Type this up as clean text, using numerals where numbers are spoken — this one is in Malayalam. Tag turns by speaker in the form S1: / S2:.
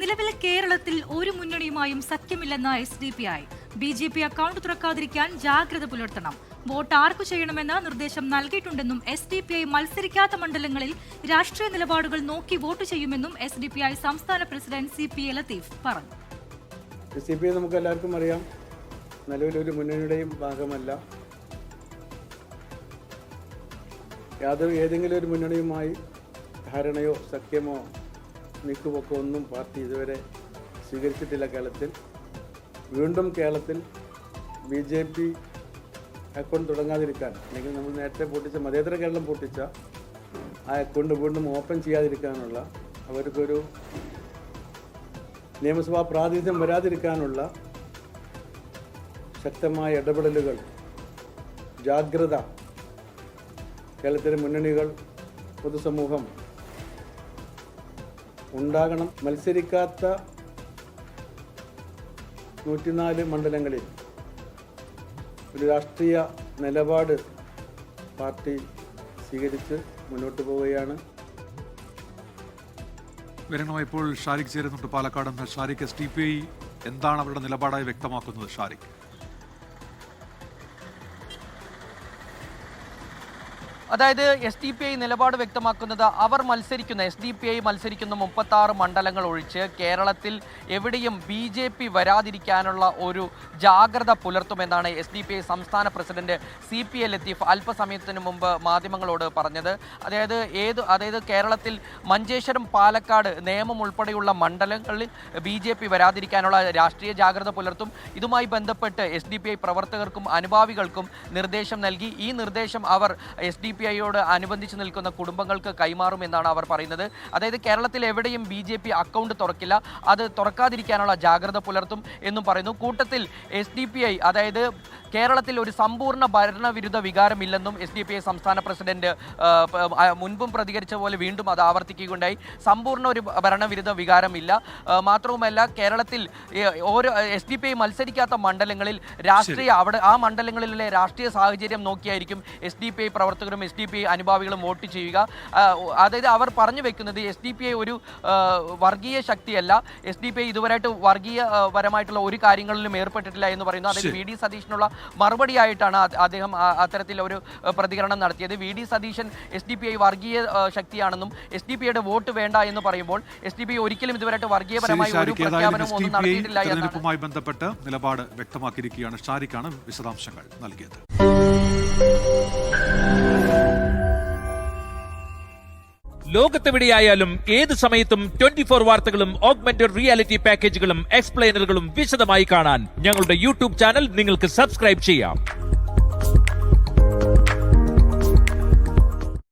S1: നിലവിൽ കേരളത്തിൽ ഒരു മുന്നണിയുമായും സഖ്യമില്ലെന്ന SDPI. BJP അക്കൗണ്ട് തുറക്കാതിരിക്കാൻ ജാഗ്രത പുലർത്തണം. വോട്ട് ആർക്കു ചെയ്യണമെന്ന് നിർദ്ദേശം നൽകിയിട്ടുണ്ടെന്നും SDPI മത്സരിക്കാത്ത മണ്ഡലങ്ങളിൽ രാഷ്ട്രീയ നിലപാടുകൾ നോക്കി വോട്ട് ചെയ്യുമെന്നും SDPI സംസ്ഥാന പ്രസിഡന്റ് CP ലത്തീഫ് പറഞ്ഞു.
S2: SDPI നമുക്ക് എല്ലാവർക്കും അറിയാം, നിലവിലൊരു മുന്നണിയുടെയും ഭാഗമല്ല. ഏതെങ്കിലും ഒരു മുന്നണിയുമായി ധാരണയോ സഖ്യമോ നീക്കുപോക്കോ ഒന്നും പാർട്ടി ഇതുവരെ സ്വീകരിച്ചിട്ടില്ല. കേരളത്തിൽ വീണ്ടും കേരളത്തിൽ BJP അക്കൗണ്ട് തുടങ്ങാതിരിക്കാൻ, അല്ലെങ്കിൽ നമ്മൾ നേരത്തെ പൊട്ടിച്ച മതേതര കേരളം പൊട്ടിച്ച ആ അക്കൗണ്ട് വീണ്ടും ഓപ്പൺ ചെയ്യാതിരിക്കാനുള്ള, അവർക്കൊരു നിയമസഭാ പ്രാതിനിധ്യം വരാതിരിക്കാനുള്ള ശക്തമായ ഇടപെടലുകൾ, ജാഗ്രത കേരളത്തിലെ മുന്നണികൾ, പൊതുസമൂഹം ഉണ്ടാകണം. മത്സരിക്കാത്ത 104 മണ്ഡലങ്ങളിൽ ഒരു രാഷ്ട്രീയ നിലപാട് പാർട്ടി സ്വീകരിച്ച് മുന്നോട്ട് പോവുകയാണ്.
S3: വിവരങ്ങളുമായി ഇപ്പോൾ ഷാരിഖ് ചേരുന്നുണ്ട് പാലക്കാട്. ഷാരിഖ്, SDPI എന്താണ് അവരുടെ നിലപാടായി വ്യക്തമാക്കുന്നത്? ഷാരിഖ്,
S4: അതായത് SDPI നിലപാട് വ്യക്തമാക്കുന്നത് അവർ മത്സരിക്കുന്ന SDPI മത്സരിക്കുന്ന 36 മണ്ഡലങ്ങൾ ഒഴിച്ച് കേരളത്തിൽ എവിടെയും BJP വരാതിരിക്കാനുള്ള ഒരു ജാഗ്രത പുലർത്തുമെന്നാണ് SDPI സംസ്ഥാന പ്രസിഡന്റ് CP ലത്തീഫ് അല്പസമയത്തിന് മുമ്പ് മാധ്യമങ്ങളോട് പറഞ്ഞത്. അതായത് കേരളത്തിൽ മഞ്ചേശ്വരം, പാലക്കാട്, നേമം ഉൾപ്പെടെയുള്ള മണ്ഡലങ്ങളിൽ BJP വരാതിരിക്കാനുള്ള രാഷ്ട്രീയ ജാഗ്രത പുലർത്തും. ഇതുമായി ബന്ധപ്പെട്ട് SDPI പ്രവർത്തകർക്കും അനുഭാവികൾക്കും നിർദ്ദേശം നൽകി. ഈ നിർദ്ദേശം അവർ SDPIയോട് അനുബന്ധിച്ച് നിൽക്കുന്ന കുടുംബങ്ങൾക്ക് കൈമാറുമെന്നാണ് അവർ പറയുന്നത്. അതായത് കേരളത്തിൽ എവിടെയും BJP അക്കൗണ്ട് തുറക്കില്ല, അത് തുറക്കാതിരിക്കാനുള്ള ജാഗ്രത പുലർത്തും എന്നും പറയുന്നു. കൂട്ടത്തിൽ SDPI, അതായത് കേരളത്തിൽ ഒരു സമ്പൂർണ്ണ ഭരണവിരുദ്ധ വികാരമില്ലെന്നും SDPI സംസ്ഥാന പ്രസിഡന്റ് മുൻപും പ്രതികരിച്ച പോലെ വീണ്ടും അത് ആവർത്തിക്കുകയുണ്ടായി. സമ്പൂർണ്ണ ഒരു ഭരണവിരുദ്ധ വികാരമില്ല. മാത്രവുമല്ല, കേരളത്തിൽ ഓരോ SDPI മത്സരിക്കാത്ത മണ്ഡലങ്ങളിൽ ആ മണ്ഡലങ്ങളിലെ രാഷ്ട്രീയ സാഹചര്യം നോക്കിയായിരിക്കും SDPI പ്രവർത്തകരും SDPI അനുഭാവികളും വോട്ട് ചെയ്യുക. അതായത് അവർ പറഞ്ഞു വെക്കുന്നത് SDPI ഒരു വർഗീയ ശക്തിയല്ല, SDPI ഇതുവരെയായിട്ട് വർഗീയപരമായിട്ടുള്ള ഒരു കാര്യങ്ങളിലും ഏർപ്പെട്ടിട്ടില്ല എന്ന് പറയുന്നു. അതായത് VD സതീശനുള്ള മറുപടിയായിട്ടാണ് അദ്ദേഹം അത്തരത്തിൽ ഒരു പ്രതികരണം നടത്തിയത്. VD സതീശൻ SDPI വർഗീയ ശക്തിയാണെന്നും SDPIയുടെ വോട്ട് വേണ്ട എന്ന് പറയുമ്പോൾ SDPI ഒരിക്കലും ഇതുവരെയായിട്ട് വർഗീയപരമായി ഒരു പ്രഖ്യാപനവും ഒന്നും നടത്തിയിട്ടില്ല
S3: തെരഞ്ഞെടുപ്പുമായി ബന്ധപ്പെട്ട് നിലപാട് വ്യക്തമാക്കിയിരിക്കുകയാണ്. ഷാരിഖാണ് വിശദാംശങ്ങൾ നൽകിയത്.
S5: ലോകത്തെവിടെയായാലും ഏത് സമയത്തും 24 വാർത്തകളും ഓഗ്മെന്റഡ് റിയാലിറ്റി പാക്കേജുകളും എക്സ്പ്ലെയിനറുകളും വിശദമായി കാണാൻ ഞങ്ങളുടെ YouTube ചാനൽ നിങ്ങൾക്ക് സബ്സ്ക്രൈബ് ചെയ്യാം.